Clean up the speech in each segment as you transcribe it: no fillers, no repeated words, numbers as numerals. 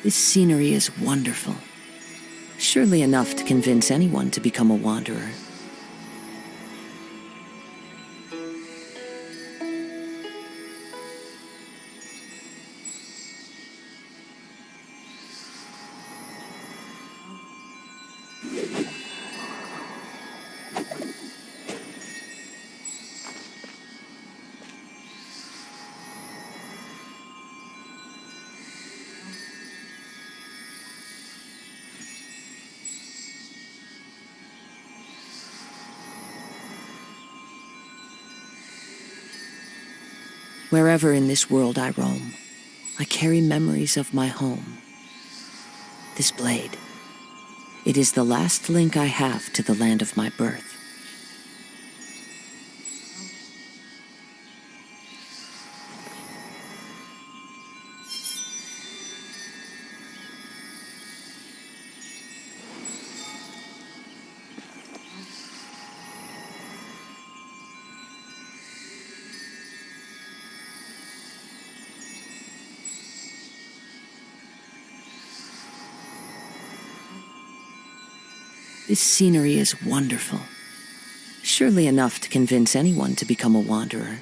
This scenery is wonderful. Surely enough to convince anyone to become a wanderer. Wherever in this world I roam, I carry memories of my home. This blade, it is the last link I have to the land of my birth. This scenery is wonderful. Surely enough to convince anyone to become a wanderer.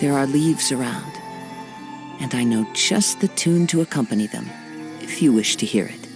There are leaves around, and I know just the tune to accompany them, if you wish to hear it.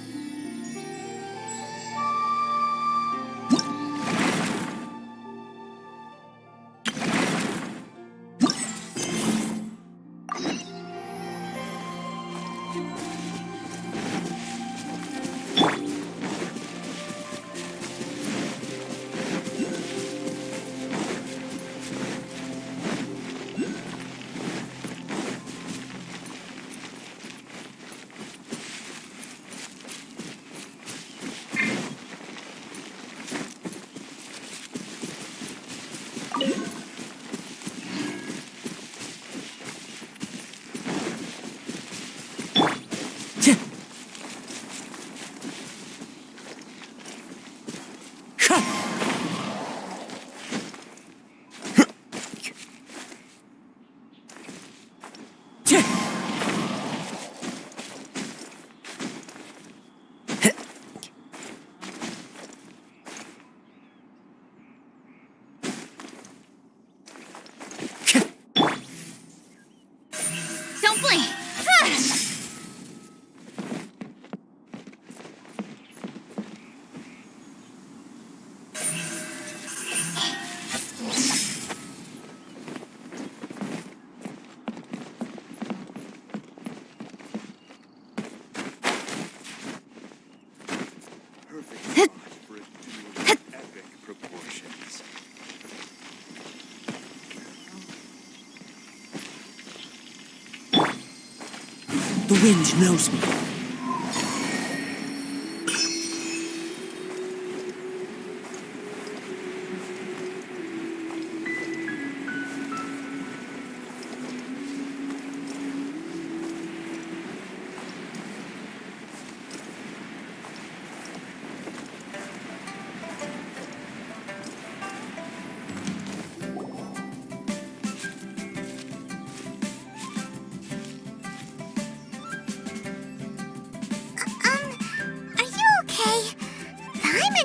The wind knows me.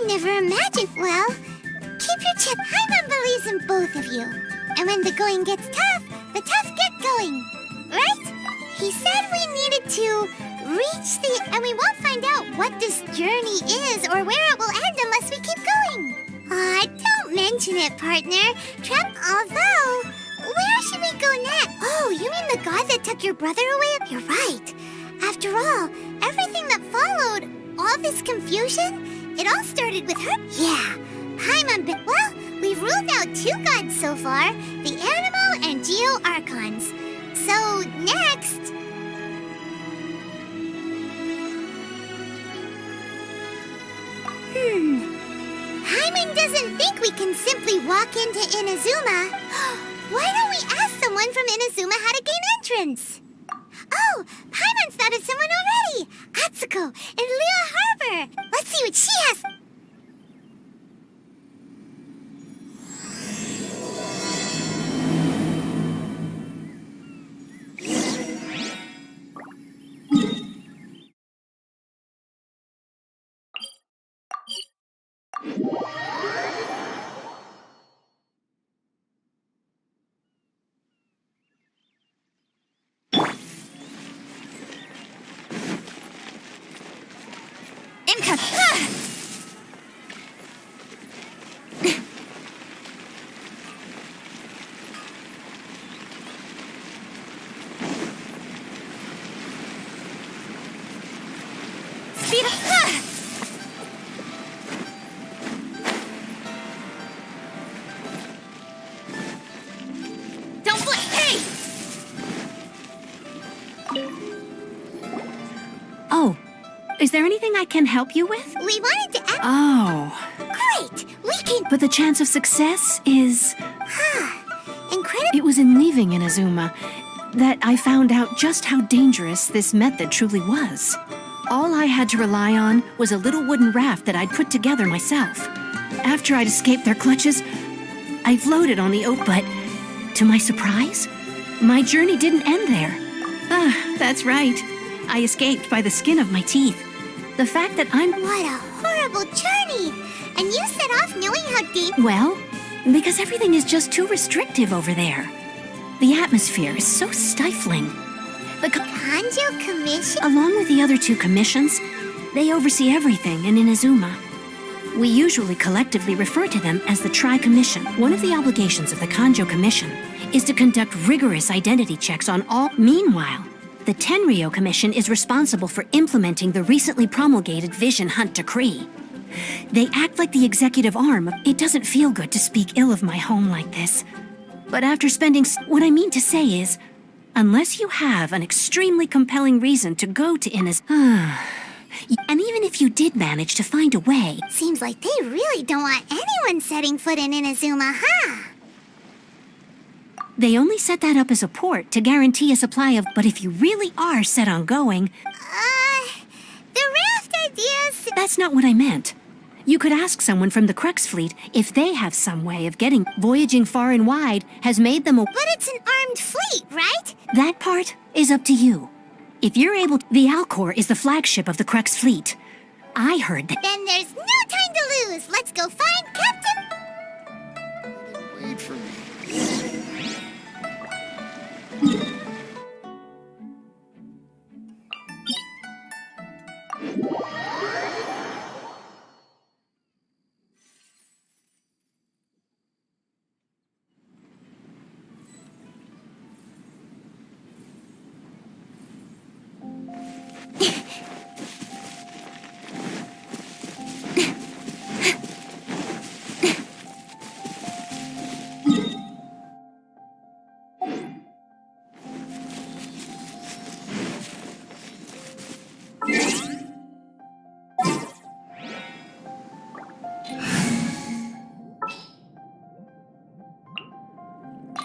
Never imagined. Well, keep your chip. Paimon believes in both of you. And when the going gets tough, the tough get going. Right? He said we needed to reach the... And we won't find out what this journey is or where it will end unless we keep going. Aw, don't mention it, partner. Although, where Where should we go next? Oh, you mean the god that took your brother away? You're right. After all, everything that followed, all this confusion, it all started with her. Yeah, Paimon. Well, we've ruled out 2 gods so far, the Animal and Geo Archons. So, next... Paimon doesn't think we can simply walk into Inazuma. Why don't we ask someone from Inazuma how to gain entrance? Oh, Paimon's thought of someone already! Atsuko in Liyue Harbor! Let's see what she has... Speed up! Don't blink! Hey! Oh, is there anything I can help you with? We wanted to ask... Oh, Great! We can... but the chance of success is... Incredible... It was in leaving Inazuma that I found out just how dangerous this method truly was. All I had to rely on was a little wooden raft that I'd put together myself. After I'd escaped their clutches, I floated on the oat, but to my surprise, my journey didn't end there. That's right. I escaped by the skin of my teeth. The fact that I'm... What a horrible journey! And you set off knowing how dangerous... Well, because everything is just too restrictive over there. The atmosphere is so stifling. The Kanjo Commission? Along with the other 2 commissions, they oversee everything in Inazuma. We usually collectively refer to them as the Tri-Commission. One of the obligations of the Kanjo Commission is to conduct rigorous identity checks on all. Meanwhile, the Tenryo Commission is responsible for implementing the recently promulgated Vision Hunt Decree. They act like the executive arm of... It doesn't feel good to speak ill of my home like this. But after spending... What I mean to say is, unless you have an extremely compelling reason to go to Inaz... And even if you did manage to find a way... Seems like they really don't want anyone setting foot in Inazuma, huh? They only set that up as a port to guarantee a supply of... But if you really are set on going... The raft ideas... That's not what I meant. You could ask someone from the Crux fleet if they have some way of getting... Voyaging far and wide has made them a... But it's an armed fleet, right? That part is up to you. If you're able to... The Alcor is the flagship of the Crux fleet. I heard that... Then there's no time to lose. Let's go find Captain... Wait for me.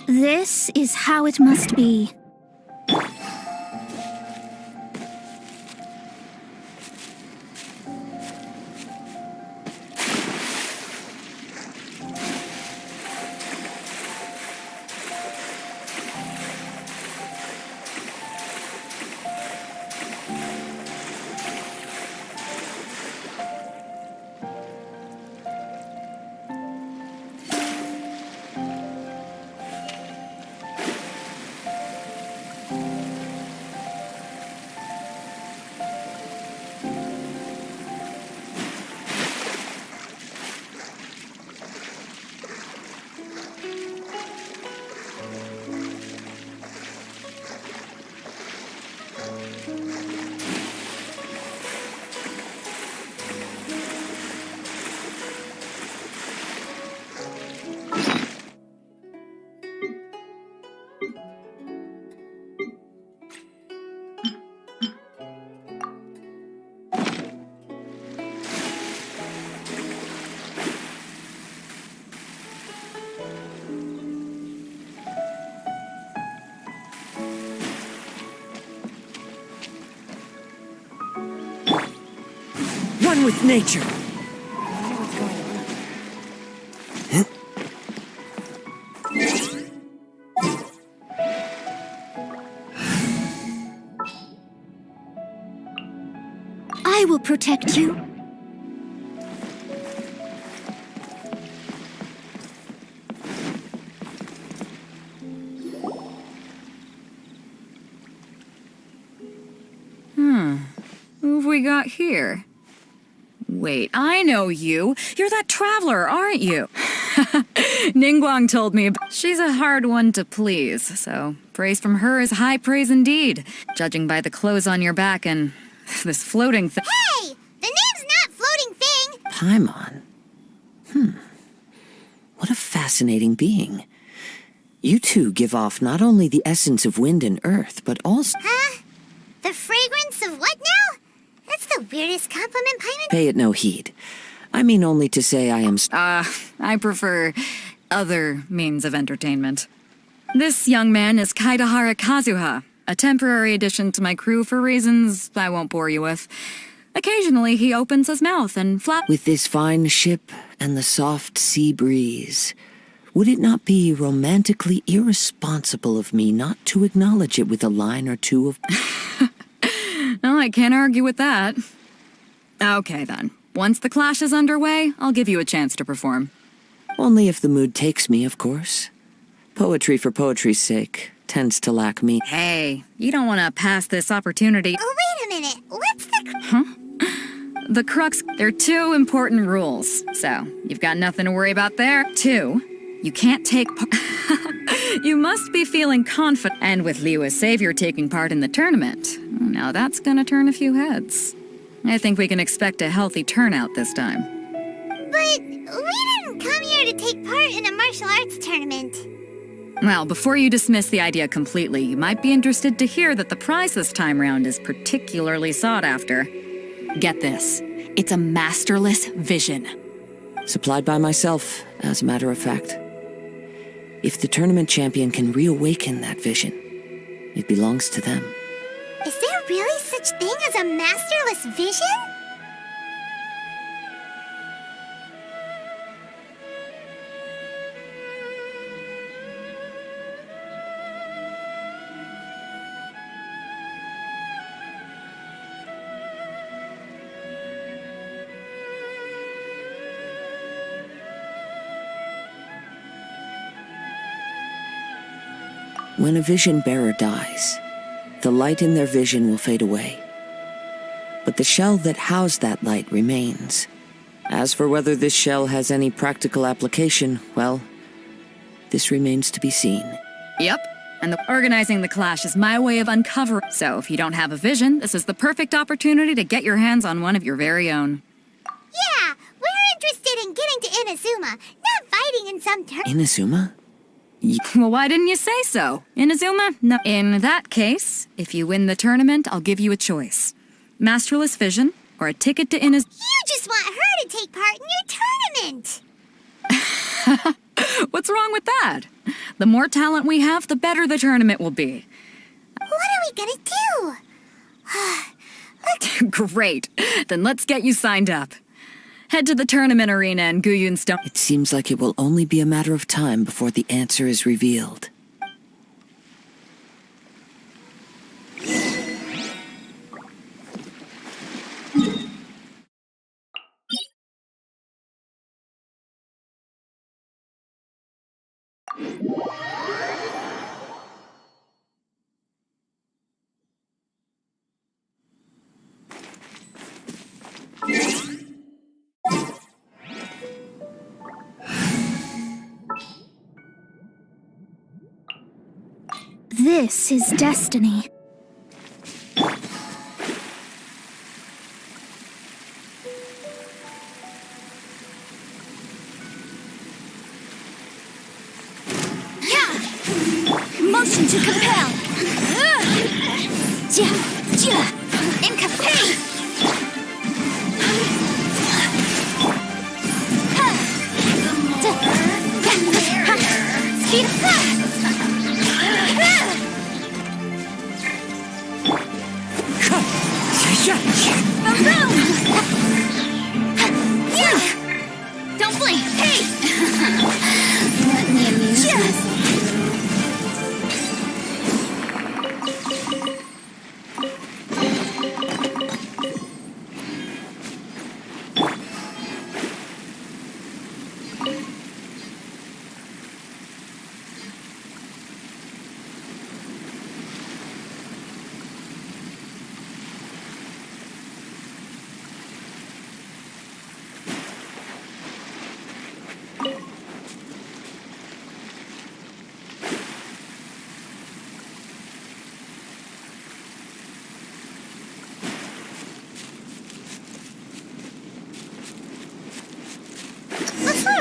This is how it must be. with nature. I will protect you. Who have we got here? Wait, I know you. You're that traveler, aren't you? Ningguang told me she's a hard one to please, so praise from her is high praise indeed, judging by the clothes on your back and this floating thing. Hey! The name's not Floating Thing! Paimon. What a fascinating being. You two give off not only the essence of wind and earth, but also... Huh? The fragrance of what now? That's the weirdest compliment, Paimon. Pay it no heed. I mean only to say I am... I prefer other means of entertainment. This young man is Kaidahara Kazuha, a temporary addition to my crew for reasons I won't bore you with. Occasionally, he opens his mouth and With this fine ship and the soft sea breeze, would it not be romantically irresponsible of me not to acknowledge it with a line or two of... Well, I can't argue with that. Okay, then. Once the clash is underway, I'll give you a chance to perform. Only if the mood takes me, of course. Poetry for poetry's sake tends to lack me. Hey, you don't want to pass this opportunity. Oh, wait a minute. What's the... The crux, there are two important rules. So, you've got nothing to worry about there. 2, you can't take part. You must be feeling confident. And with Liu as savior taking part in the tournament, now that's gonna turn a few heads. I think we can expect a healthy turnout this time. But we didn't come here to take part in a martial arts tournament. Well, before you dismiss the idea completely, you might be interested to hear that the prize this time round is particularly sought after. Get this. It's a masterless vision. Supplied by myself, as a matter of fact. If the tournament champion can reawaken that vision, it belongs to them. Is there really such thing as a masterless vision? When a vision bearer dies, the light in their vision will fade away. But the shell that housed that light remains. As for whether this shell has any practical application, well, this remains to be seen. Yep. And organizing the clash is my way of uncovering. So if you don't have a vision, this is the perfect opportunity to get your hands on one of your very own. Yeah, we're interested in getting to Inazuma, not fighting in some Inazuma? Well, why didn't you say so? Inazuma? No. In that case, if you win the tournament, I'll give you a choice. Masterless Vision, or a ticket to Inazuma. You just want her to take part in your tournament! What's wrong with that? The more talent we have, the better the tournament will be. What are we gonna do? Great. Then let's get you signed up. Head to the tournament arena in Guyun Stone. It seems like it will only be a matter of time before the answer is revealed. This is destiny. Motion to compel! Incapacity! Speed up!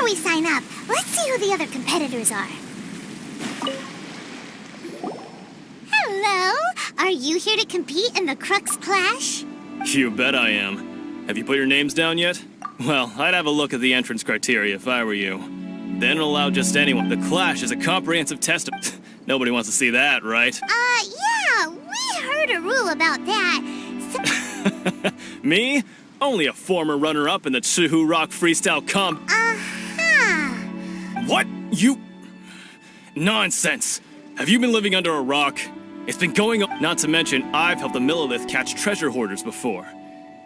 we sign up, let's see who the other competitors are. Hello? Are you here to compete in the Crux Clash? You bet I am. Have you put your names down yet? Well, I'd have a look at the entrance criteria if I were you. Then allow just anyone. The Clash is a comprehensive test of... Nobody wants to see that, right? Yeah, we heard a rule about that. So... Me? Only a former runner-up in the Chihu Rock Freestyle Comp... Uh-huh. What? You... Nonsense! Have you been living under a rock? It's been going on... Not to mention, I've helped the Millilith catch treasure hoarders before.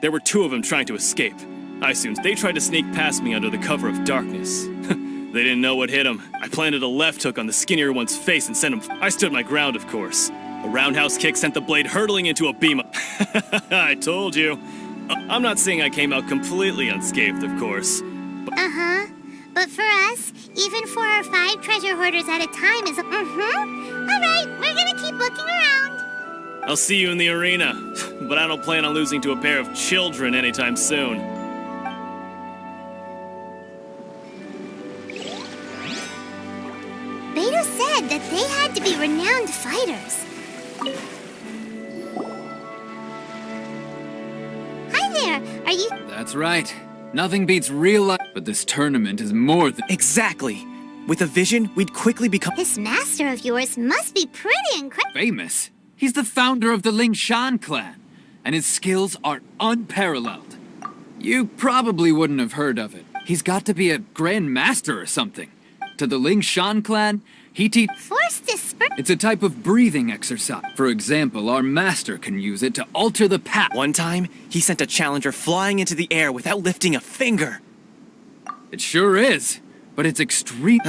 There were 2 of them trying to escape. I assumed they tried to sneak past me under the cover of darkness. They didn't know what hit them. I planted a left hook on the skinnier one's face and sent him... I stood my ground, of course. A roundhouse kick sent the blade hurtling into a beam... I told you. I'm not saying I came out completely unscathed, of course. Uh-huh. But for us, even 4 or 5 treasure hoarders at a time is... All right, we're gonna keep looking around. I'll see you in the arena. But I don't plan on losing to a pair of children anytime soon. Beto said that they had to be renowned fighters. Hi there, are you... That's right. Nothing beats real life, but this tournament is more than... Exactly. With a vision, we'd quickly become... This master of yours must be pretty incredible. famous. He's the founder of the Lingshan clan, and his skills are unparalleled. You probably wouldn't have heard of it. He's got to be a grand master or something. To the Lingshan clan, he Force dispersion. It's a type of breathing exercise. For example, our master can use it to alter the path. One time, he sent a challenger flying into the air without lifting a finger. It sure is, but it's extreme.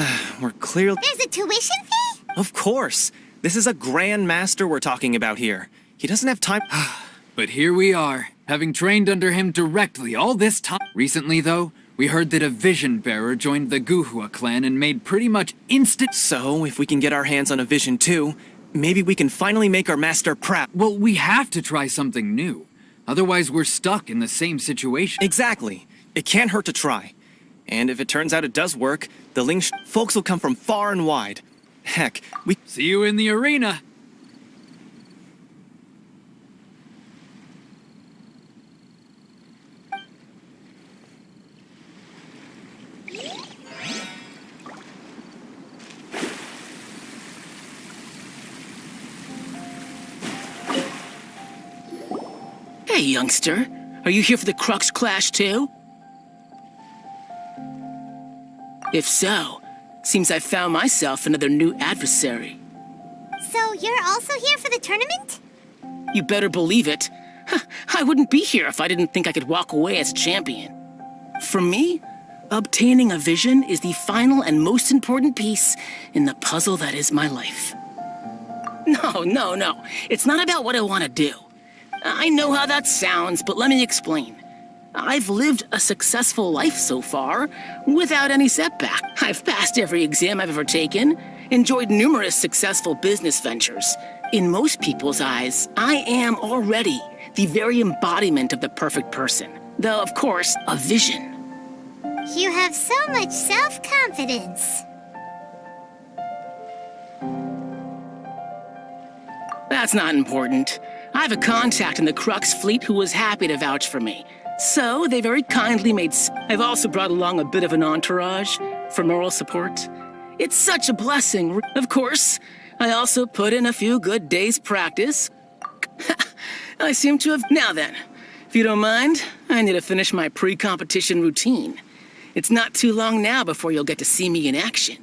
We're clearly... There's a tuition fee? Of course. This is a grand master we're talking about here. He doesn't have time... But here we are, having trained under him directly all this time. Recently, though, we heard that a vision bearer joined the Guhua clan and made pretty much instant... So, if we can get our hands on a vision too, maybe we can finally make our master proud. Well, we have to try something new. Otherwise, we're stuck in the same situation. Exactly. It can't hurt to try. And if it turns out it does work, the folks will come from far and wide. Heck, we... See you in the arena. Hey, youngster. Are you here for the Crux Clash, too? If so, seems I found myself another new adversary. So you're also here for the tournament? You better believe it. I wouldn't be here if I didn't think I could walk away as champion. For me, obtaining a vision is the final and most important piece in the puzzle that is my life. No. It's not about what I want to do. I know how that sounds, but let me explain. I've lived a successful life so far, without any setback. I've passed every exam I've ever taken, enjoyed numerous successful business ventures. In most people's eyes, I am already the very embodiment of the perfect person. Though, of course, a vision. You have so much self-confidence. That's not important. I have a contact in the Crux fleet who was happy to vouch for me. So, they very kindly made... I've also brought along a bit of an entourage for moral support. It's such a blessing. Of course, I also put in a few good days' practice. I seem to have... Now then, if you don't mind, I need to finish my pre-competition routine. It's not too long now before you'll get to see me in action.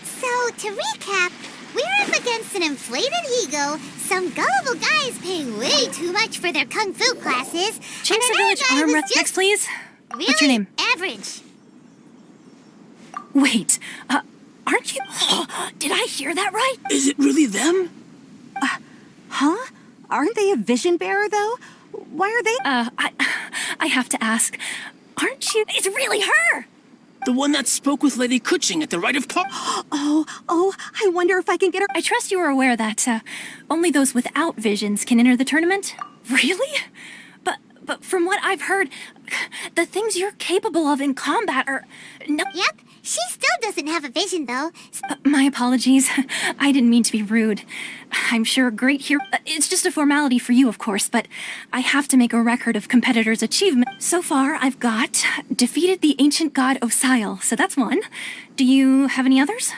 So, to recap, we're up against an inflated ego, some gullible guys paying way too much for their kung fu classes, Change and the another village guy arm who's rest next, just please. really What's your name? average. Wait, aren't you... did I hear that right? Is it really them? Huh? Aren't they a vision bearer, though? Why are they... I have to ask, aren't you... It's really her! The one that spoke with Lady Kuching at the Rite of Park. Oh, I wonder if I can get her... I trust you are aware that, only those without visions can enter the tournament? Really? but from what I've heard, the things you're capable of in combat are... No, Yep, she still doesn't have a vision, though. my apologies. I didn't mean to be rude. I'm sure a great hero... It's just a formality for you, of course, but I have to make a record of competitors' achievement. So far, I've got defeated the ancient god Osile, so that's one. Do you have any others?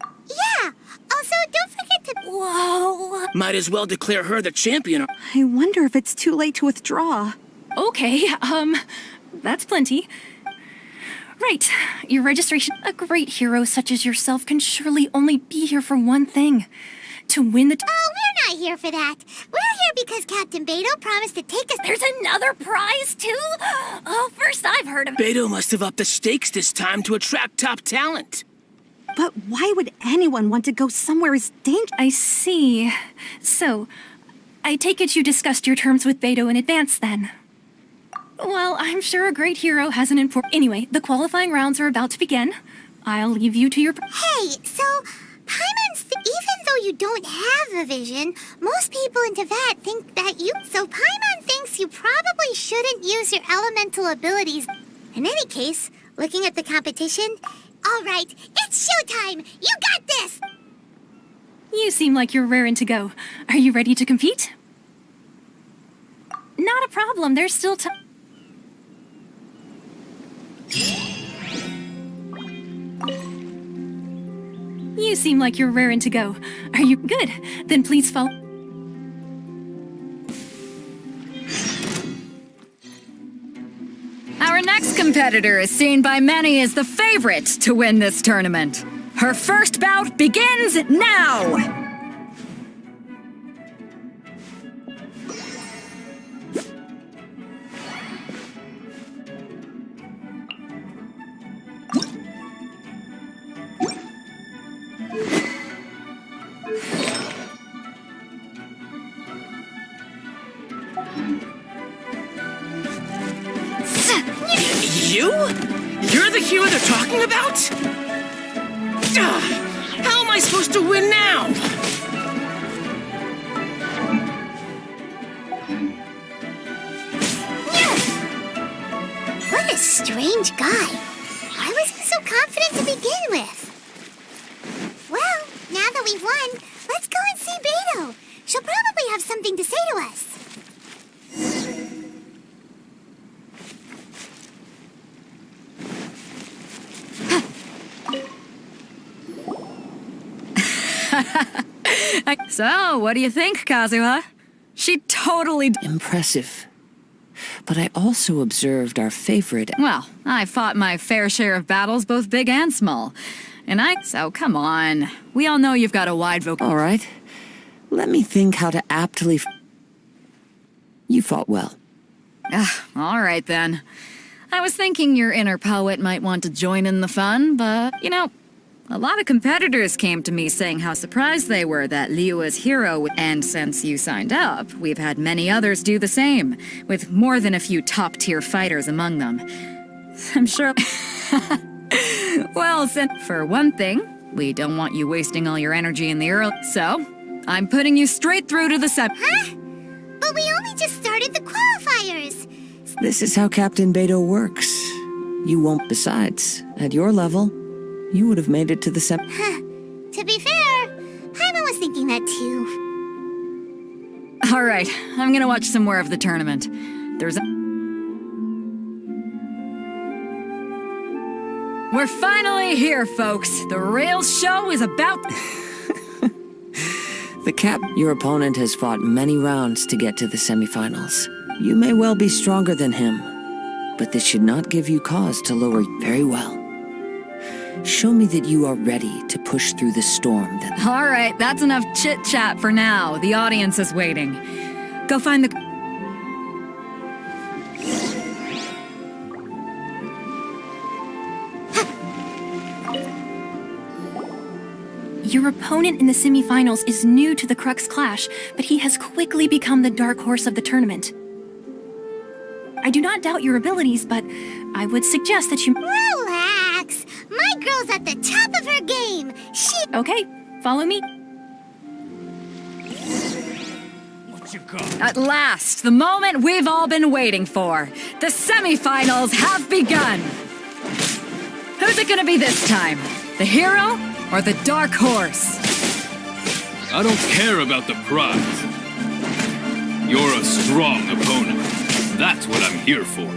Yeah, also, don't forget to... Whoa. Might as well declare her the champion. I wonder if it's too late to withdraw. Okay, that's plenty. Right, your registration. A great hero such as yourself can surely only be here for one thing. To win the... Oh, we're not here for that. We're here because Captain Beto promised to take us... There's another prize, too? Oh, first I've heard of... Beto must have upped the stakes this time to attract top talent. But why would anyone want to go somewhere as dangerous? I see. So, I take it you discussed your terms with Beto in advance, then? Well, I'm sure a great hero has an important... Anyway, the qualifying rounds are about to begin. I'll leave you to your... Hey, so... even though you don't have a vision, most people in Teyvat think that you... So Paimon thinks you probably shouldn't use your elemental abilities. In any case, looking at the competition... All right, it's showtime! You got this! You seem like you're raring to go. Are you ready to compete? Not a problem, there's still time. You seem like you're raring to go. Are you good? Then please follow. Our next competitor is seen by many as the favorite to win this tournament. Her first bout begins now! You? You're the hero they're talking about? How am I supposed to win now? What a strange guy. Why was he so confident to begin with? Well, now that we've won, let's go and see Beto. She'll probably have something to say to us. So, what do you think, Kazuha? She totally... Impressive. But I also observed our favorite... Well, I fought my fair share of battles, both big and small. So, come on. We all know you've got a wide vocabulary. All right. Let me think how to aptly... You fought well. All right, then. I was thinking your inner poet might want to join in the fun, but, a lot of competitors came to me saying how surprised they were that Liyue's hero, and since you signed up, we've had many others do the same, with more than a few top-tier fighters among them. I'm sure... Well, for one thing, we don't want you wasting all your energy in the early... So, I'm putting you straight through to the Huh? But we only just started the qualifiers. This is how Captain Beto works. You won't... Besides, at your level... You would have made it to the To be fair, Paimon was thinking that too. All right, I'm gonna watch some more of the tournament. We're finally here, folks. The real show is about... Your opponent has fought many rounds to get to the semifinals. You may well be stronger than him, but this should not give you cause to lower... Very well. Show me that you are ready to push through the storm that... All right, that's enough chit-chat for now. The audience is waiting. Go find the... Your opponent in the semifinals is new to the Crux Clash, but he has quickly become the dark horse of the tournament. I do not doubt your abilities, but I would suggest that you... Relax! My girl's at the top of her game. She... Okay, follow me. At last, the moment we've all been waiting for. The semifinals have begun. Who's it gonna be this time? The hero or the dark horse? I don't care about the prize. You're a strong opponent. That's what I'm here for.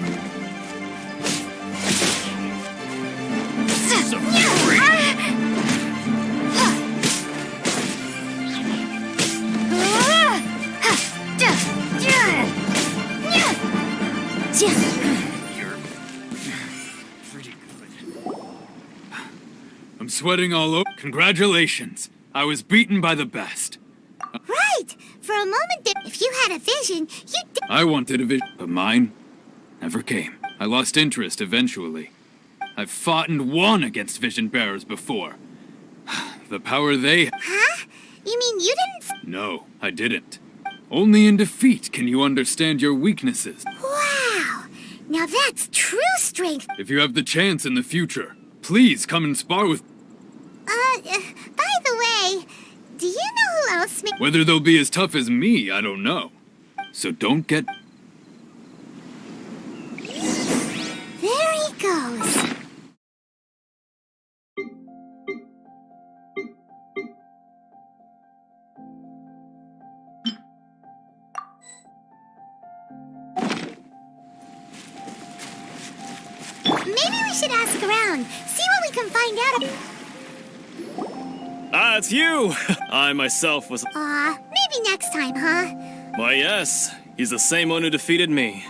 I'm sweating all over. Congratulations. I was beaten by the best. Right! For a moment there, if you had a vision, I wanted a vision, but mine never came. I lost interest eventually. I've fought and won against vision bearers before. The power they... Huh? You mean you didn't... No, I didn't. Only in defeat can you understand your weaknesses. Wow! Now that's true strength. If you have the chance in the future, please come and spar with... By the way, do you know who else Whether they'll be as tough as me, I don't know. So don't get... There he goes. Maybe we should ask around, see what we can find out. Ah, it's you! I myself was... Maybe next time, huh? Why, yes. He's the same one who defeated me.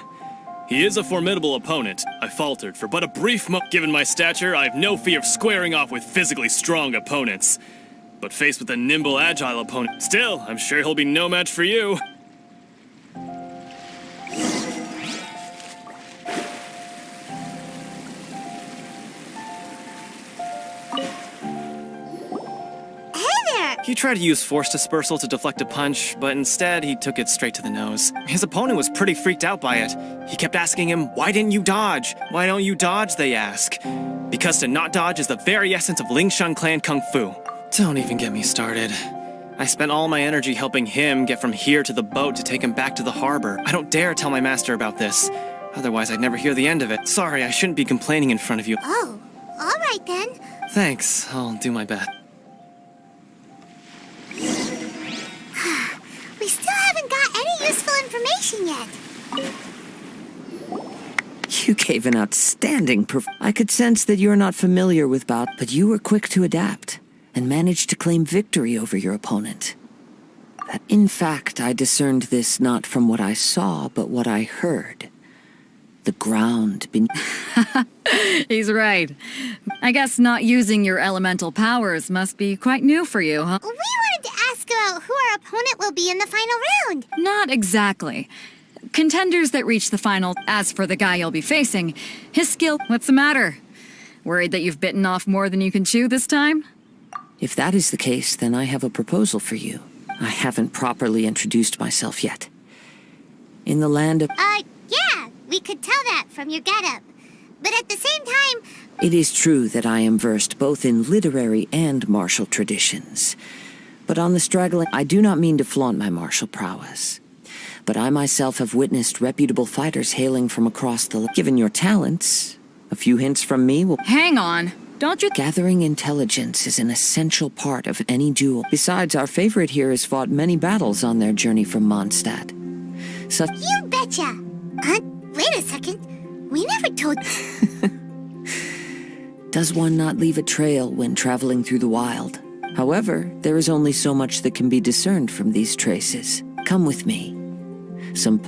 He is a formidable opponent. I faltered for but a brief moment. Given my stature, I have no fear of squaring off with physically strong opponents. But faced with a nimble, agile opponent, still, I'm sure he'll be no match for you. He tried to use force dispersal to deflect a punch, but instead he took it straight to the nose. His opponent was pretty freaked out by it. He kept asking him, "Why didn't you dodge? Why don't you dodge?" they ask. Because to not dodge is the very essence of Lingshan clan kung fu. Don't even get me started. I spent all my energy helping him get from here to the boat to take him back to the harbor. I don't dare tell my master about this. Otherwise I'd never hear the end of it. Sorry, I shouldn't be complaining in front of you. Oh, all right then. Thanks, I'll do my best. We still haven't got any useful information yet. You gave an outstanding I could sense that you're not familiar with bout, but you were quick to adapt and managed to claim victory over your opponent. In fact, I discerned this not from what I saw, but what I heard. The ground beneath... He's right. I guess not using your elemental powers must be quite new for you, huh? We wanted to ask about who our opponent will be in the final round. Not exactly. Contenders that reach the final. As for the guy you'll be facing, his skill... What's the matter? Worried that you've bitten off more than you can chew this time? If that is the case, then I have a proposal for you. I haven't properly introduced myself yet. In the land of... Yeah, we could tell that from your getup. But at the same time... It is true that I am versed both in literary and martial traditions. But on the straggling... I do not mean to flaunt my martial prowess. But I myself have witnessed reputable fighters hailing from across the... Given your talents, a few hints from me will... Hang on. Don't you... Gathering intelligence is an essential part of any duel. Besides, our favorite here has fought many battles on their journey from Mondstadt. You betcha! Wait a second. We never told... Does one not leave a trail when traveling through the wild? However, there is only so much that can be discerned from these traces. Come with me. Some...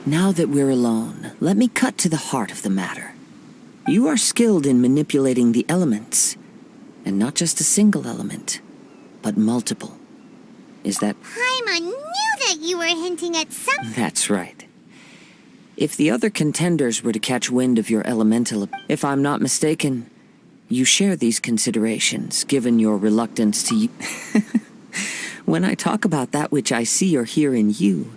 Now that we're alone, let me cut to the heart of the matter. You are skilled in manipulating the elements, and not just a single element, but multiple. Is that... Paimon knew that you were hinting at something. That's right. If the other contenders were to catch wind of your elemental... If I'm not mistaken, you share these considerations, given your reluctance to... When I talk about that which I see or hear in you,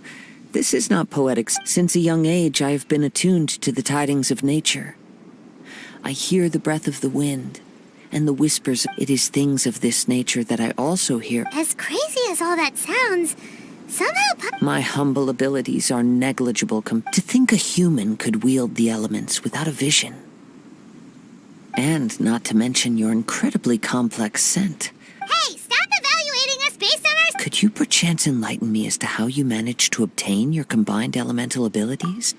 this is not poetics. Since a young age, I have been attuned to the tidings of nature. I hear the breath of the wind, and the whispers. It is things of this nature that I also hear. As crazy as all that sounds, somehow... My humble abilities are negligible to think a human could wield the elements without a vision. And not to mention your incredibly complex scent. Hey, stop evaluating us based on our... Could you perchance enlighten me as to how you managed to obtain your combined elemental abilities?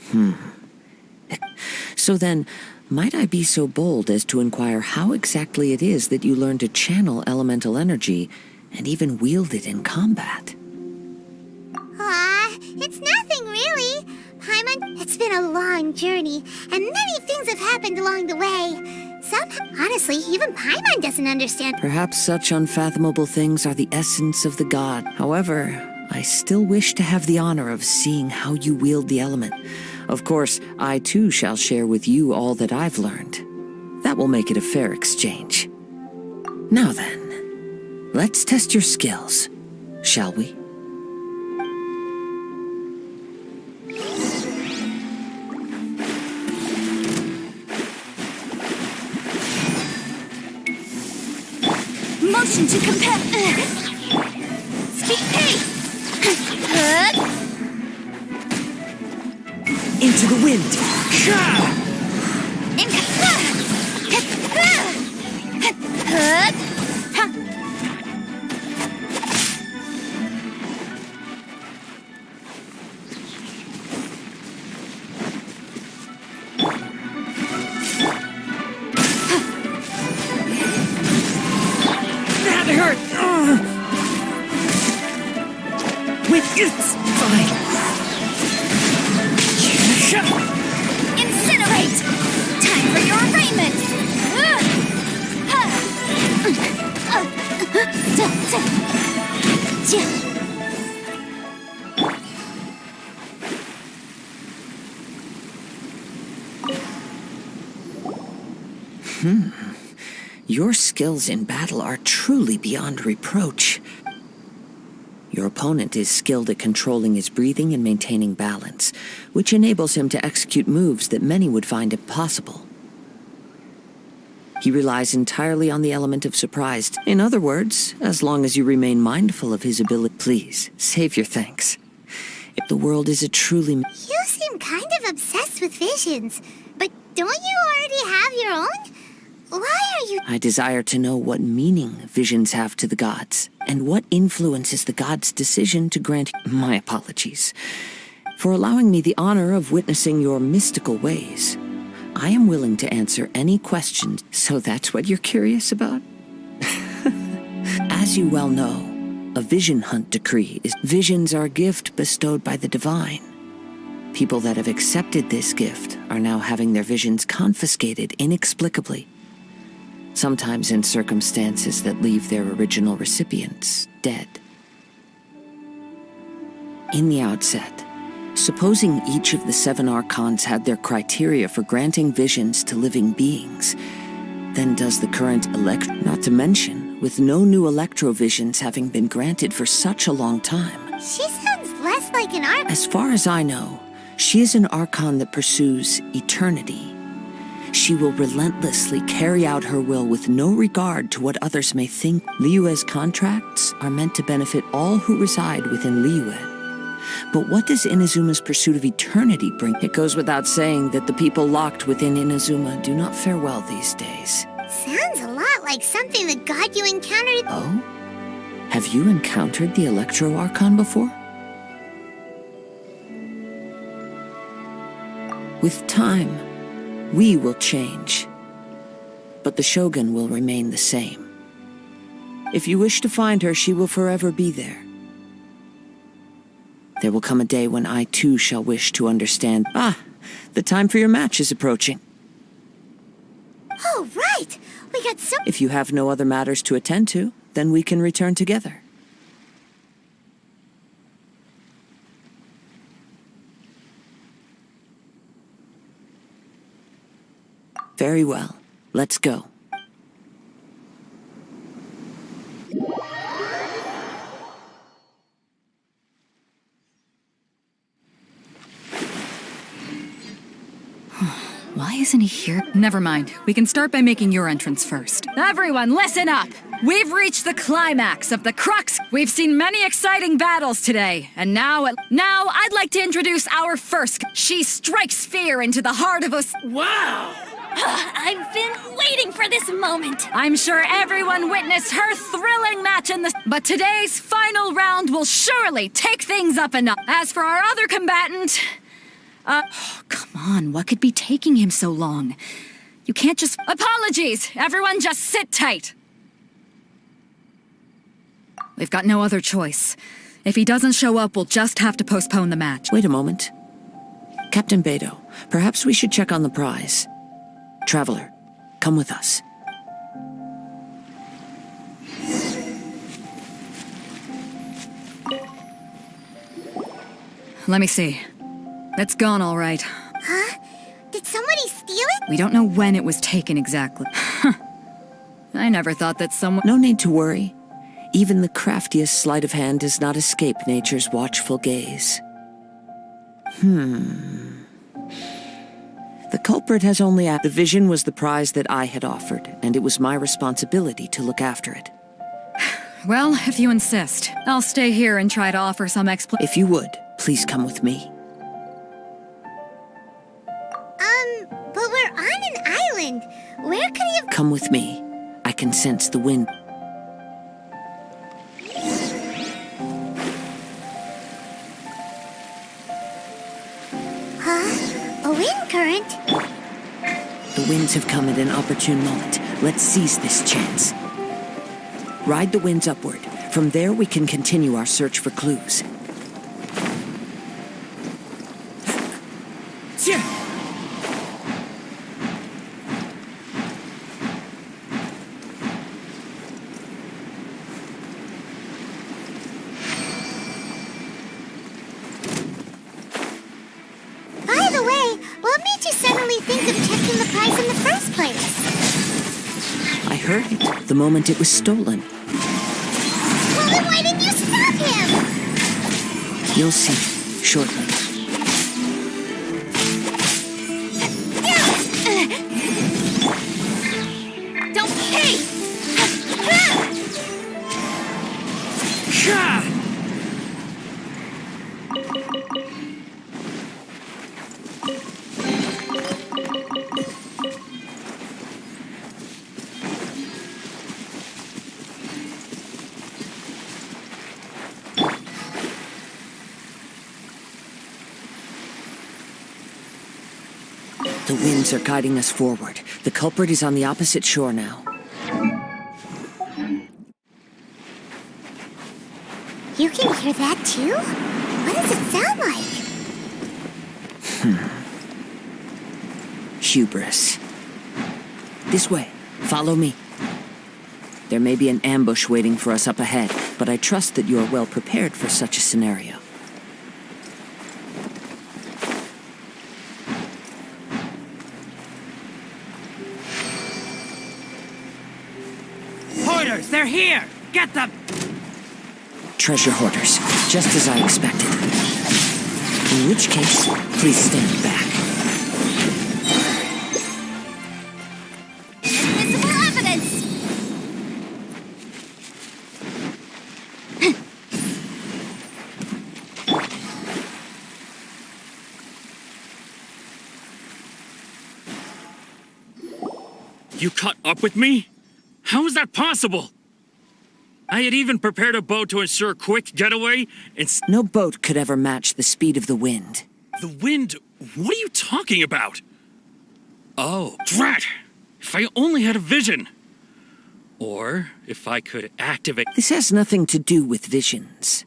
So then, might I be so bold as to inquire how exactly it is that you learned to channel elemental energy and even wield it in combat? It's nothing really. Paimon, it's been a long journey, and many things have happened along the way. Honestly, even Paimon doesn't understand. Perhaps such unfathomable things are the essence of the god. However, I still wish to have the honor of seeing how you wield the element. Of course, I too shall share with you all that I've learned. That will make it a fair exchange. Now then, let's test your skills, shall we? Motion to compare. Speed pace. Into the wind. That hurt. Wait, it's fine. Incinerate! Time for your arraignment! Your skills in battle are truly beyond reproach. Your opponent is skilled at controlling his breathing and maintaining balance, which enables him to execute moves that many would find impossible. He relies entirely on the element of surprise. In other words, as long as you remain mindful of his ability, please, save your thanks. If the world is a truly... You seem kind of obsessed with visions, but don't you already have your own? Why are you... I desire to know what meaning visions have to the gods, and what influences the gods' decision to grant... My apologies for allowing me the honor of witnessing your mystical ways. I am willing to answer any questions. So that's what you're curious about? As you well know, a vision hunt decree is... Visions are a gift bestowed by the divine. People that have accepted this gift are now having their visions confiscated inexplicably. Sometimes in circumstances that leave their original recipients dead. In the outset, supposing each of the 7 archons had their criteria for granting visions to living beings, then does the current not to mention, with no new electrovisions having been granted for such a long time. She sounds less like an archon. As far as I know, she is an archon that pursues eternity. She will relentlessly carry out her will with no regard to what others may think. Liyue's contracts are meant to benefit all who reside within Liyue. But what does Inazuma's pursuit of eternity bring? It goes without saying that the people locked within Inazuma do not fare well these days. Sounds a lot like something the god you encountered... Oh? Have you encountered the Electro Archon before? With time, we will change, but the Shogun will remain the same. If you wish to find her, she will forever be there. There will come a day when I too shall wish to understand. Ah, the time for your match is approaching. Oh, right! We got so... If you have no other matters to attend to, then we can return together. Very well. Let's go. Why isn't he here? Never mind. We can start by making your entrance first. Everyone, listen up! We've reached the climax of the crux. We've seen many exciting battles today, and now I'd like to introduce our first. She strikes fear into the heart of us. Wow! I've been waiting for this moment. I'm sure everyone witnessed her thrilling match in the... But today's final round will surely take things up a notch. As for our other combatant... come on, what could be taking him so long? You can't just... Apologies! Everyone just sit tight! We've got no other choice. If he doesn't show up, we'll just have to postpone the match. Wait a moment. Captain Beto, perhaps we should check on the prize. Traveler, come with us. Let me see. It's gone all right. Huh? Did somebody steal it? We don't know when it was taken exactly. I never thought that someone... No need to worry. Even the craftiest sleight of hand does not escape nature's watchful gaze. The culprit has only... The vision was the prize that I had offered, and it was my responsibility to look after it. Well, if you insist, I'll stay here and try to offer some explanation. If you would, please come with me. But we're on an island. Where could he have... Come with me. I can sense the wind. Huh? A wind current? The winds have come at an opportune moment. Let's seize this chance. Ride the winds upward. From there, we can continue our search for clues. By the way, what made you suddenly think of checking the prize in the first place? I heard it the moment it was stolen. Well, then why didn't you stop him? You'll see shortly. Don't pay! The winds are guiding us forward. The culprit is on the opposite shore now. You can hear that too? What does it sound like? Hubris. This way. Follow me. There may be an ambush waiting for us up ahead, but I trust that you are well prepared for such a scenario. Hoarders, they're here! Get them! Treasure hoarders, just as I expected. In which case, please stand back. Invisible evidence! You caught up with me? How is that possible? I had even prepared a boat to ensure a quick getaway, and No boat could ever match the speed of the wind. the wind... What are you talking about? Oh, drat! If I only had a vision! Or if I could activate... This has nothing to do with visions.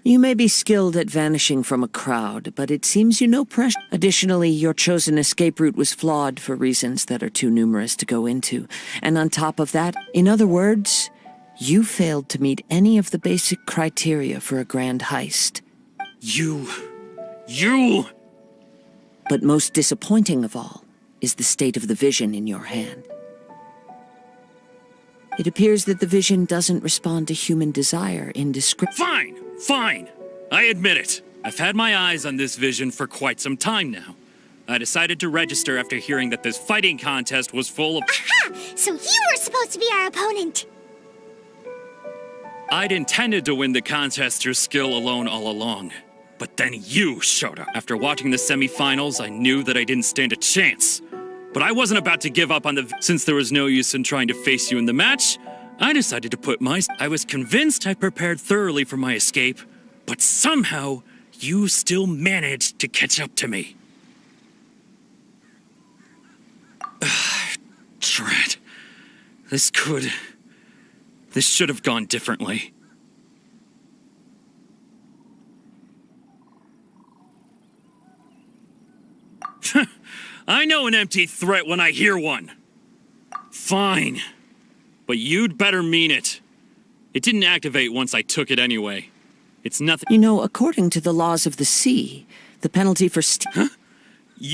You may be skilled at vanishing from a crowd, but it seems you know pressure. Additionally, your chosen escape route was flawed for reasons that are too numerous to go into. And on top of that, in other words, you failed to meet any of the basic criteria for a grand heist. You... But most disappointing of all is the state of the vision in your hand. It appears that the vision doesn't respond to human desire in Fine. I admit it. I've had my eyes on this vision for quite some time now. I decided to register after hearing that this fighting contest was full of... Aha! So you were supposed to be our opponent! I'd intended to win the contest through skill alone all along. But then you showed up. After watching the semifinals, I knew that I didn't stand a chance. But I wasn't about to give up on the... Since there was no use in trying to face you in the match, I decided to put my... I was convinced I prepared thoroughly for my escape, but somehow you still managed to catch up to me. Drat. This should have gone differently. I know an empty threat when I hear one. Fine. But you'd better mean it. It didn't activate once I took it anyway. It's nothing... You know, according to the laws of the sea, the penalty for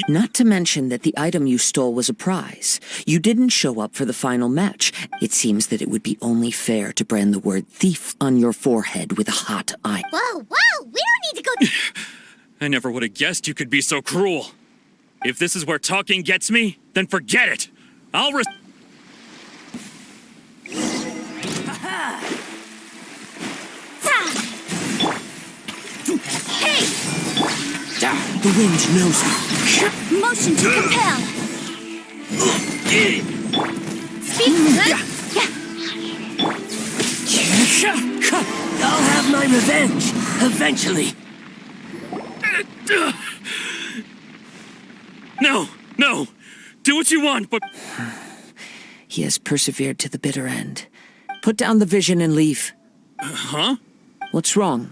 Not to mention that the item you stole was a prize. You didn't show up for the final match. It seems that it would be only fair to brand the word thief on your forehead with a hot eye. Whoa, we don't need to go... I never would have guessed you could be so cruel. If this is where talking gets me, then forget it. I'll Hey! The wind knows me. Motion to compel! Speak, I'll have my revenge, eventually. No. Do what you want, but... He has persevered to the bitter end. Put down the vision and leave. Huh? What's wrong?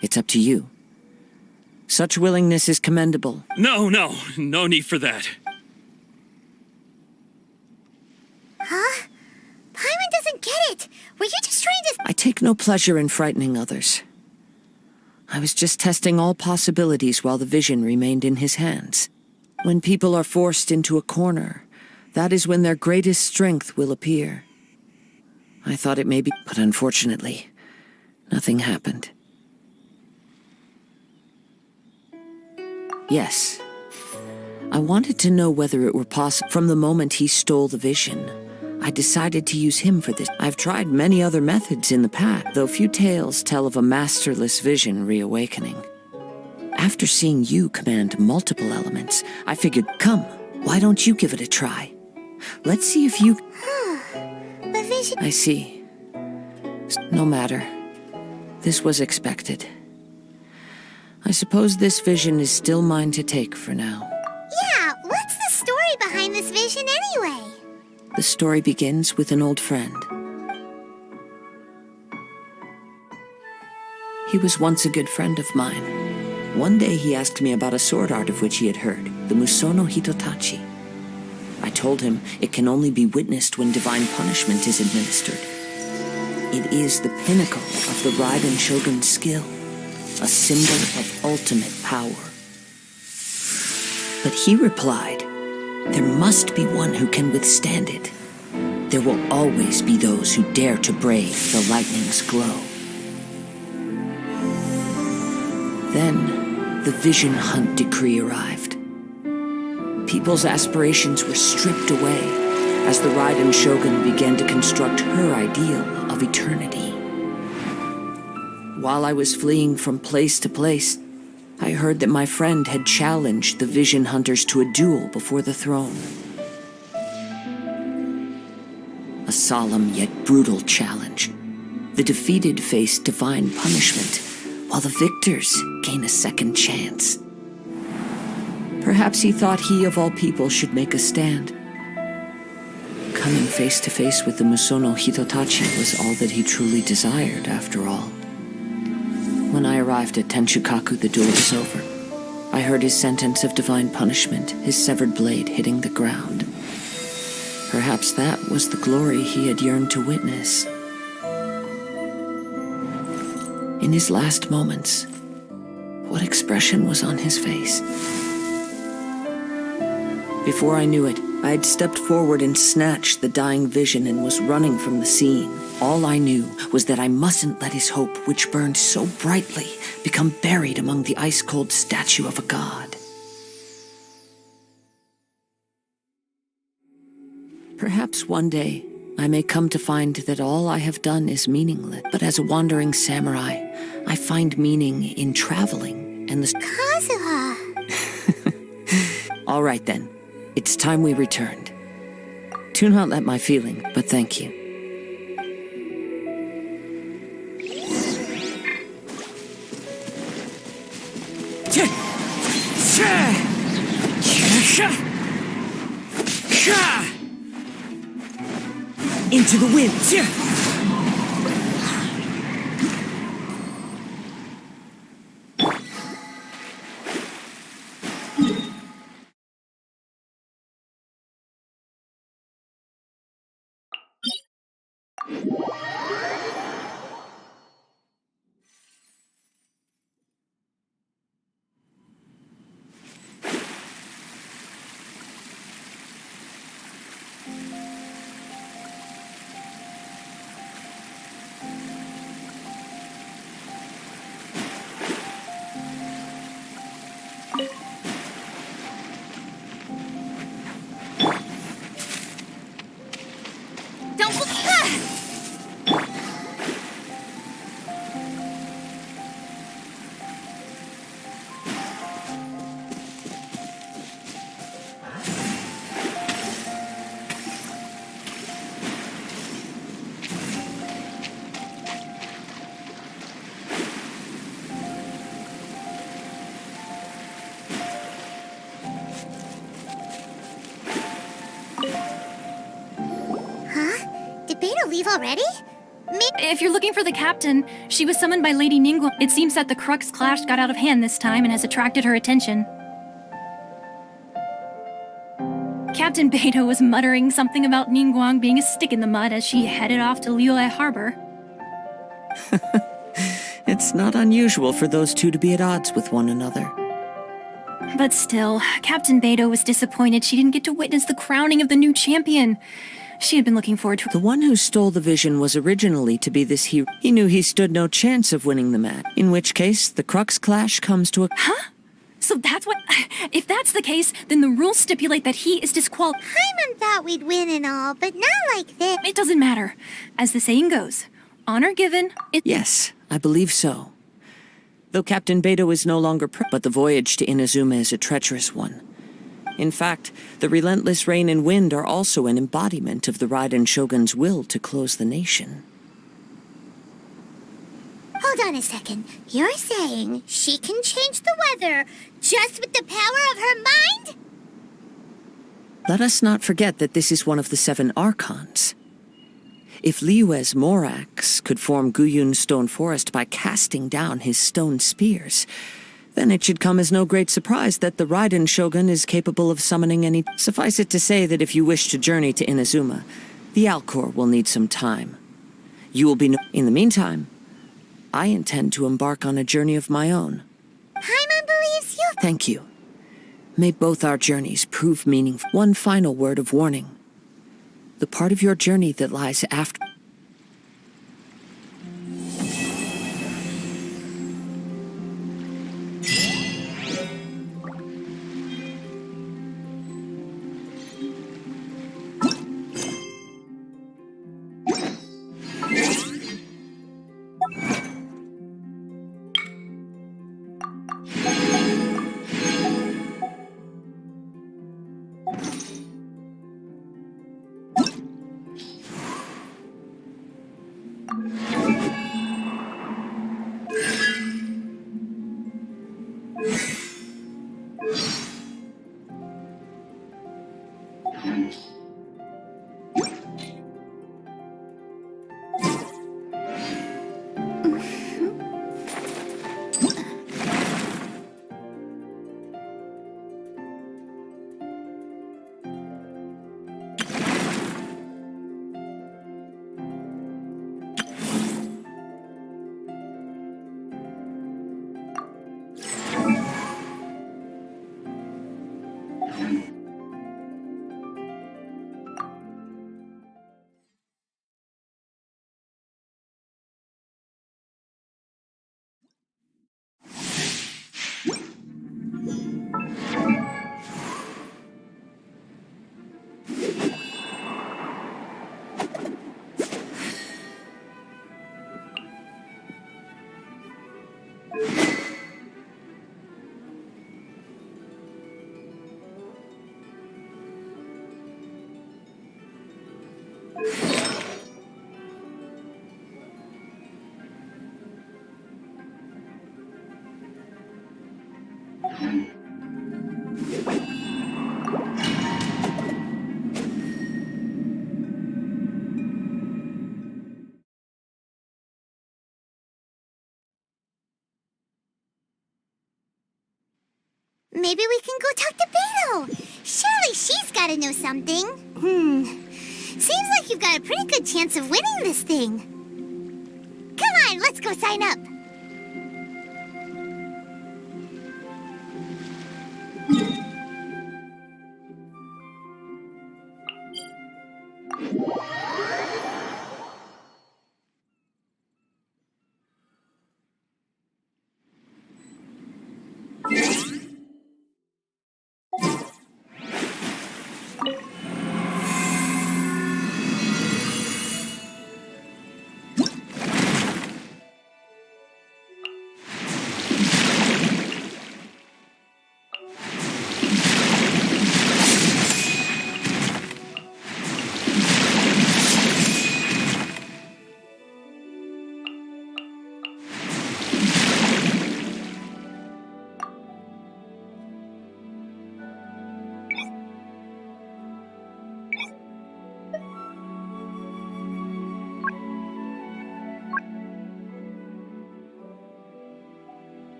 It's up to you. Such willingness is commendable. No need for that. Huh? Paimon doesn't get it. Were you just trying to... I take no pleasure in frightening others. I was just testing all possibilities while the vision remained in his hands. When people are forced into a corner, that is when their greatest strength will appear. I thought it may be, but unfortunately, nothing happened. Yes, I wanted to know whether it were possible. From the moment he stole the vision, I decided to use him for this. I've tried many other methods in the past, though few tales tell of a masterless vision reawakening. After seeing you command multiple elements, I figured, come, why don't you give it a try? Let's see if you... The vision... I see. No matter. This was expected. I suppose this vision is still mine to take for now. Yeah, what's the story behind this vision anyway? The story begins with an old friend. He was once a good friend of mine. One day he asked me about a sword art of which he had heard, the Musono Hitotachi. I told him it can only be witnessed when divine punishment is administered. It is the pinnacle of the Raiden Shogun's skill, a symbol of ultimate power. But he replied, there must be one who can withstand it. There will always be those who dare to brave the lightning's glow. Then, the Vision Hunt decree arrived. People's aspirations were stripped away as the Raiden Shogun began to construct her ideal of eternity. While I was fleeing from place to place, I heard that my friend had challenged the Vision Hunters to a duel before the throne. A solemn yet brutal challenge. The defeated face divine punishment, while the victors gain a second chance. Perhaps he thought he of all people should make a stand. Coming face to face with the Musono Hitotachi was all that he truly desired, after all. When I arrived at Tenshukaku, the duel was over. I heard his sentence of divine punishment, his severed blade hitting the ground. Perhaps that was the glory he had yearned to witness. In his last moments, what expression was on his face? Before I knew it, I had stepped forward and snatched the dying vision and was running from the scene. All I knew was that I mustn't let his hope, which burned so brightly, become buried among the ice-cold statue of a god. Perhaps one day I may come to find that all I have done is meaningless. But as a wandering samurai, I find meaning in traveling and the... Kazuha! All right then. It's time we returned. Do not let my feeling, but thank you. Into the wind. Don't look. Did Beta leave already? If you're looking for the captain, she was summoned by Lady Ningguang. It seems that the Crux clash got out of hand this time and has attracted her attention. Captain Beidou was muttering something about Ningguang being a stick in the mud as she headed off to Liyue Harbor. It's not unusual for those two to be at odds with one another. But still, Captain Beidou was disappointed she didn't get to witness the crowning of the new champion. She had been looking forward to... The one who stole the vision was originally to be this hero. He knew he stood no chance of winning the match, in which case the Crux clash comes to a... Huh? So that's what... If that's the case, then the rules stipulate that he is disqualified. Paimon thought we'd win and all, but not like this. It doesn't matter. As the saying goes, honor given... Yes, I believe so. Though Captain Beidou is no longer but the voyage to Inazuma is a treacherous one. In fact, the relentless rain and wind are also an embodiment of the Raiden Shogun's will to close the nation. Hold on a second. You're saying she can change the weather just with the power of her mind? Let us not forget that this is one of the 7 Archons. If Liyue's Morax could form Guyun's stone forest by casting down his stone spears, then it should come as no great surprise that the Raiden Shogun is capable of summoning any... Suffice it to say that if you wish to journey to Inazuma, the Alcor will need some time. You will be... In the meantime, I intend to embark on a journey of my own. Paimon believes you... Thank you. May both our journeys prove meaningful. One final word of warning. The part of your journey that lies after... Maybe we can go talk to Beto. Surely she's gotta know something. Seems like you've got a pretty good chance of winning this thing. Come on, let's go sign up.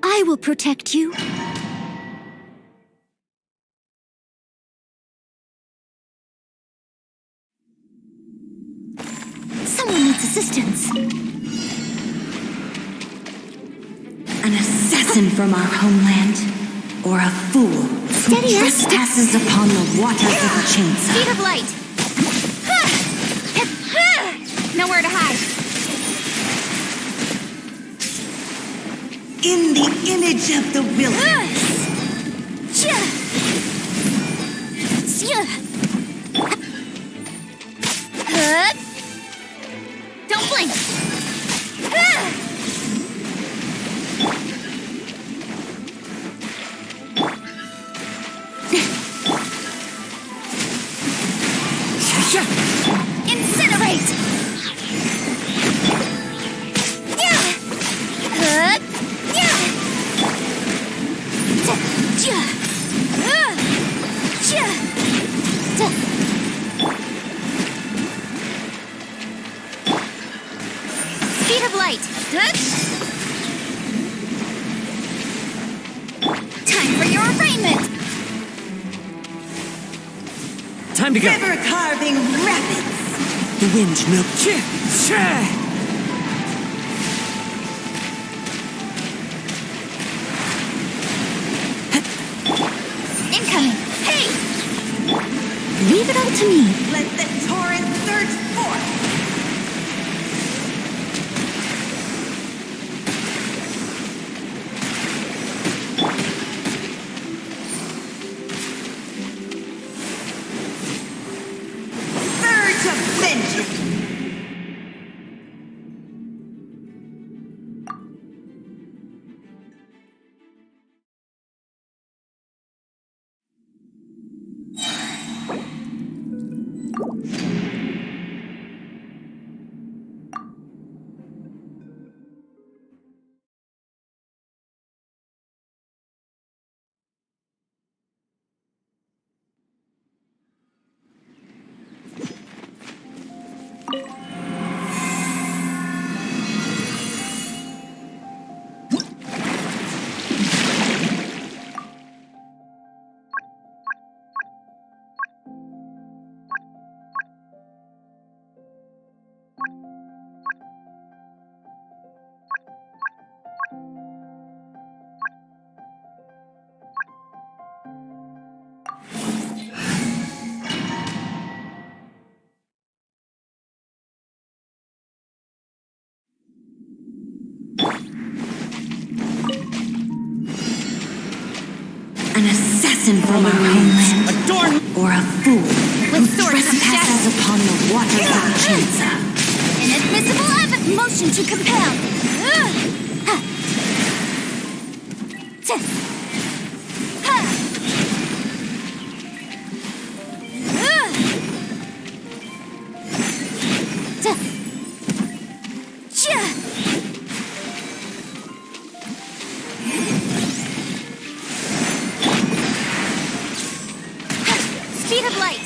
I will protect you. Someone needs assistance. An assassin from our homeland, or a fool who trespasses upon the waters of the chains. Speed of light. Nowhere to hide. In the image of the wilderness. Don't blink. Incinerate! Speed of light. Time for your arraignment. Time to go. River carving rapids. The wind no. Incoming. Hey! Leave it all to me. Let the torrent surge forth. Surge of vengeance. An assassin from our homeland, or a fool who trespasses upon the waters of Inadmissible motion to compel. Speed of light.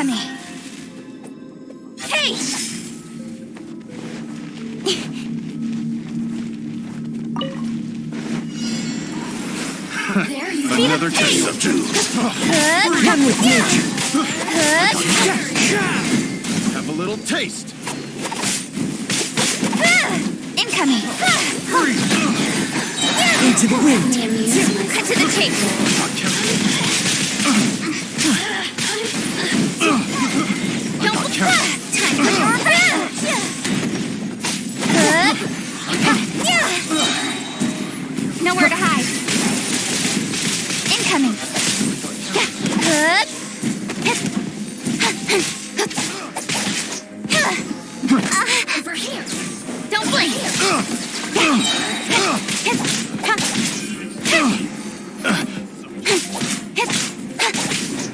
Incoming. Hey! Another test subject. Run with nature. Have a little taste. Incoming. Into the wind. Cut to the chase. Don't time for your revenge. Nowhere to hide. Incoming. Over here. Don't blink.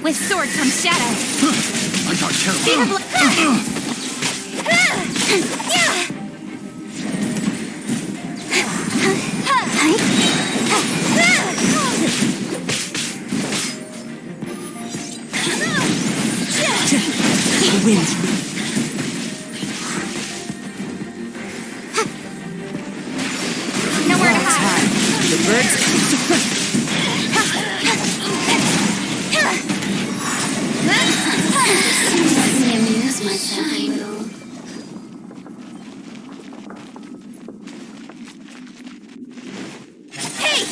With sword comes shadow. I got Speed of The wind. Nowhere to hide. The birds. Hey!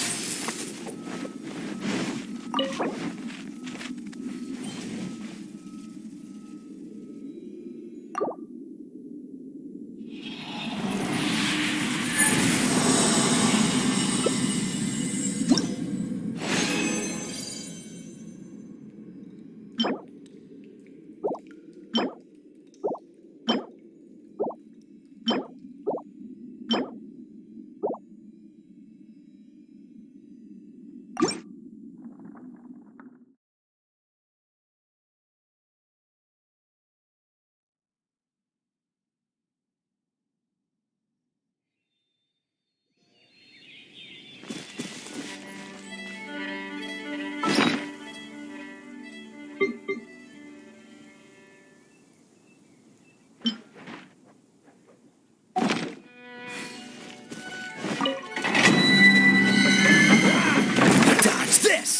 Dodge this.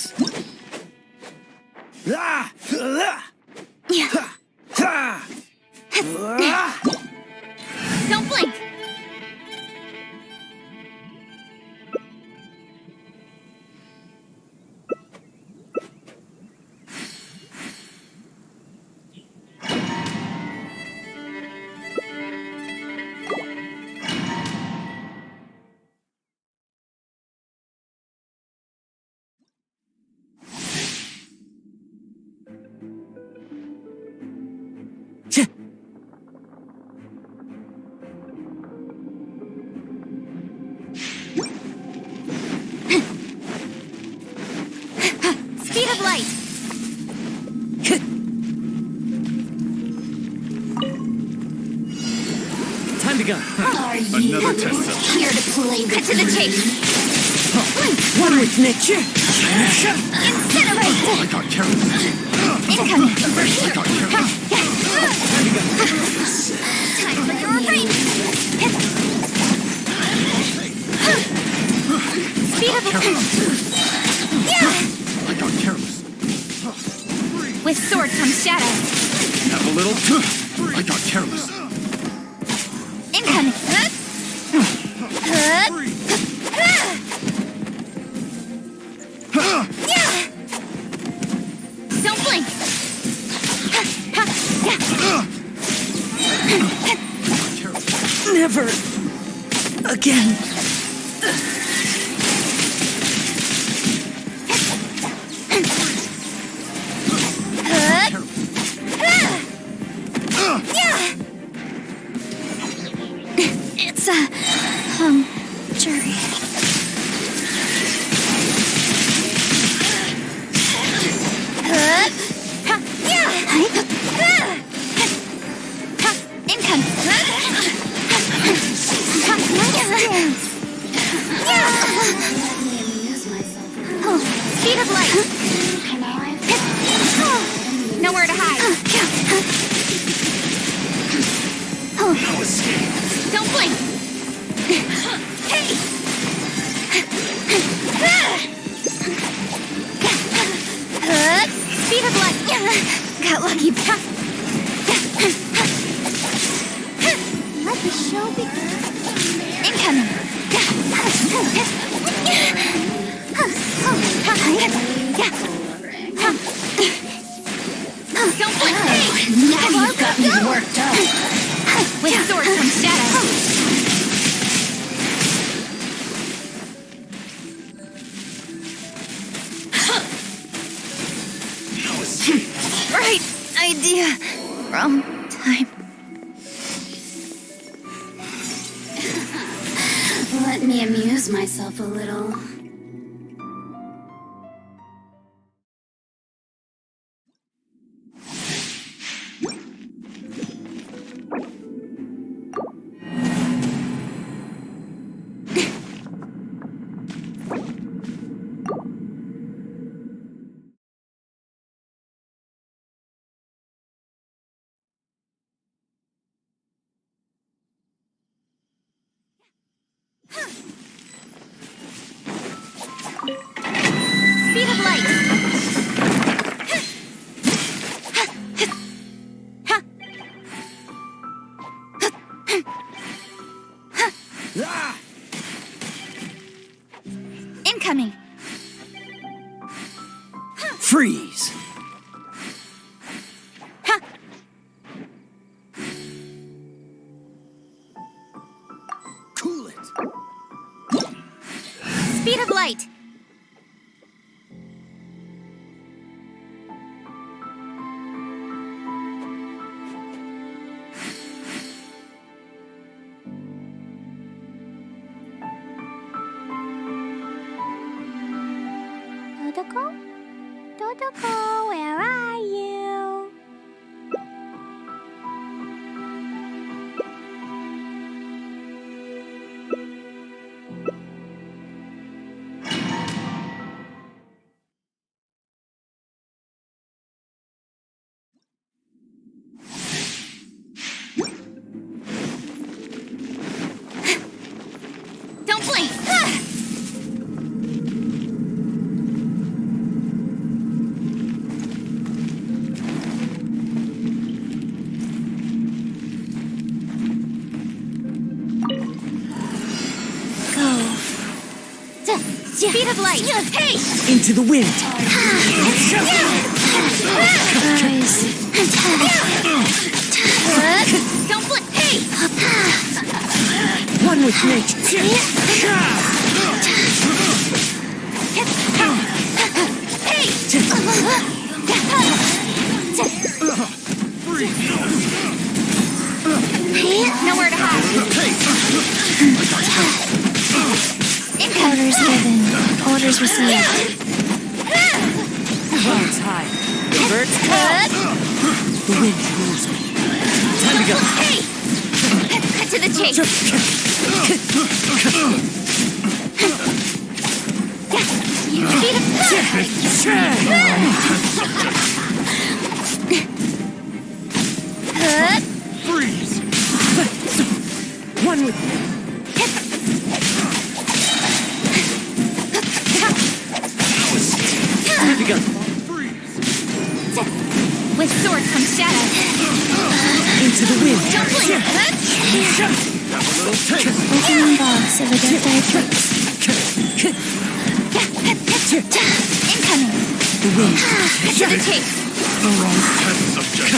Don't blink. Speed of light. Time to go. Another test subject. Here to play. Cut to the chase. One with nature. Incinerate. I got careless. Incoming. I got careless. Time for your revenge. Speed of I got careless. With sword comes shadow. Have a little. I got careless. Incoming. Don't blink. Never again. It's a jury. Speed of light. Nowhere to hide. Don't blink! Hey! Speed of light! Got lucky. Let the show begin. Incoming! Don't blink! Hey! Now you've got me worked up. With sword comes shadow. Right idea, wrong time. Let me amuse myself a little. Speed of light. Incoming. Freeze! Cool it! Speed of light. Dodoko? Dodoko, where are you? Don't blink. Speed of light. Hey! Into the wind! Don't blink. Hey! One with nature! Nowhere to hide. Orders given. Orders received. Clouds high. The birds call. The wind rules me. Time to go. Hey! Cut to the chase. Speed of Freeze! One with time to go. With sword comes shadow. Into the wind. Don't blink. Have a little taste! Opening box of a death Incoming. The wind. Cut to the chase. The wrong test subject.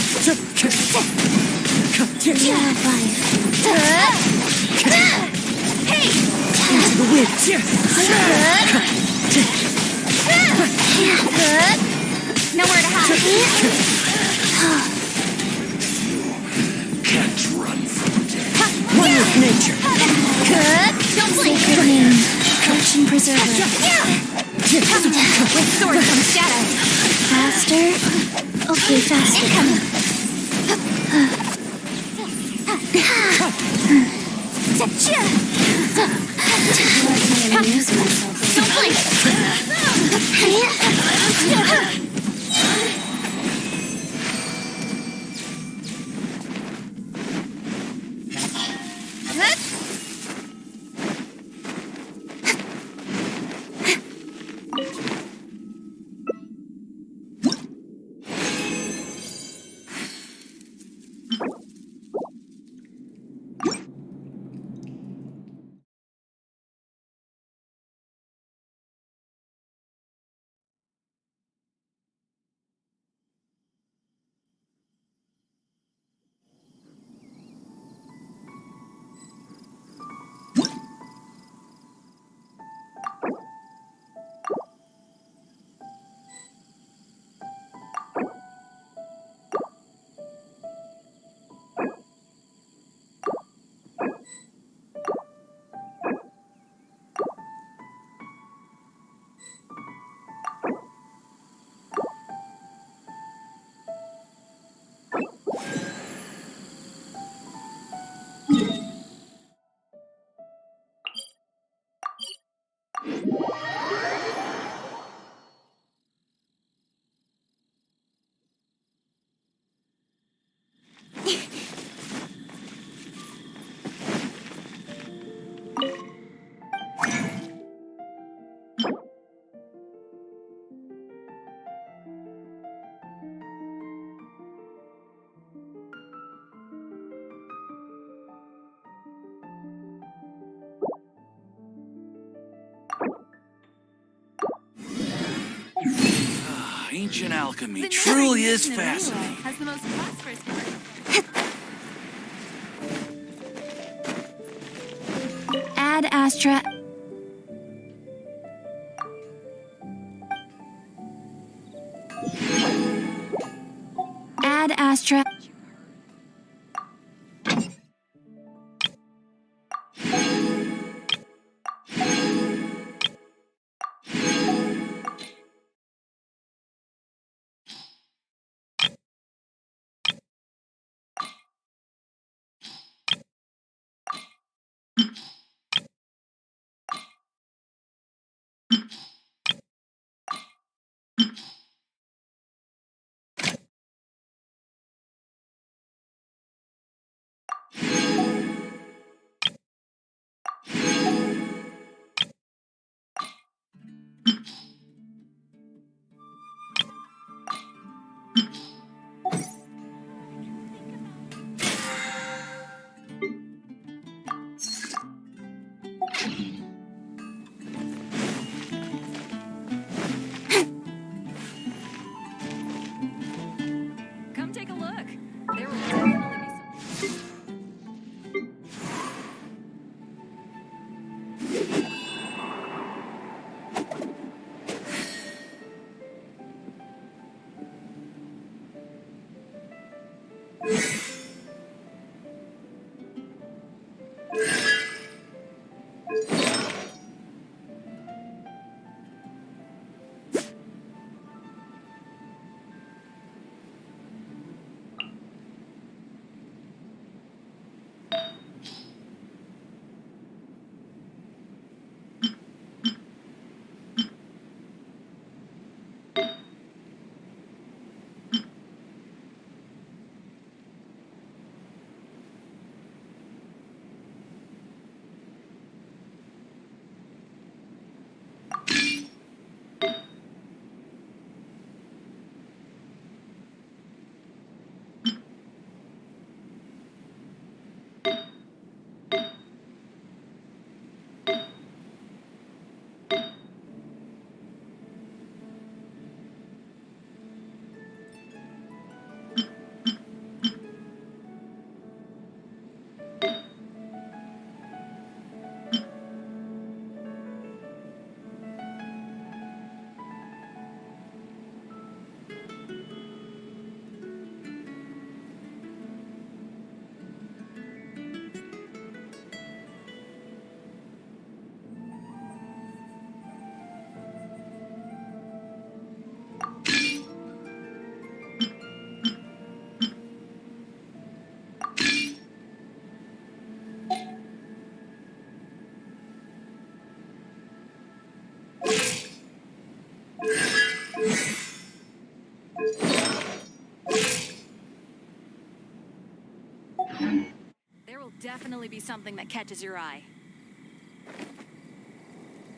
Hey! Into the wind. Nowhere to hide. Can't run from death. One with nature. Don't blink. Sacred name. Coach and preserver. With sword comes shadow. Faster? Okay, faster. Incoming. Amuse myself. Don't blink. ancient alchemy truly is fascinating. Has the most prosperous Ad Astra. Ad Astra. Come take a look. There will definitely be some. There will definitely be something that catches your eye.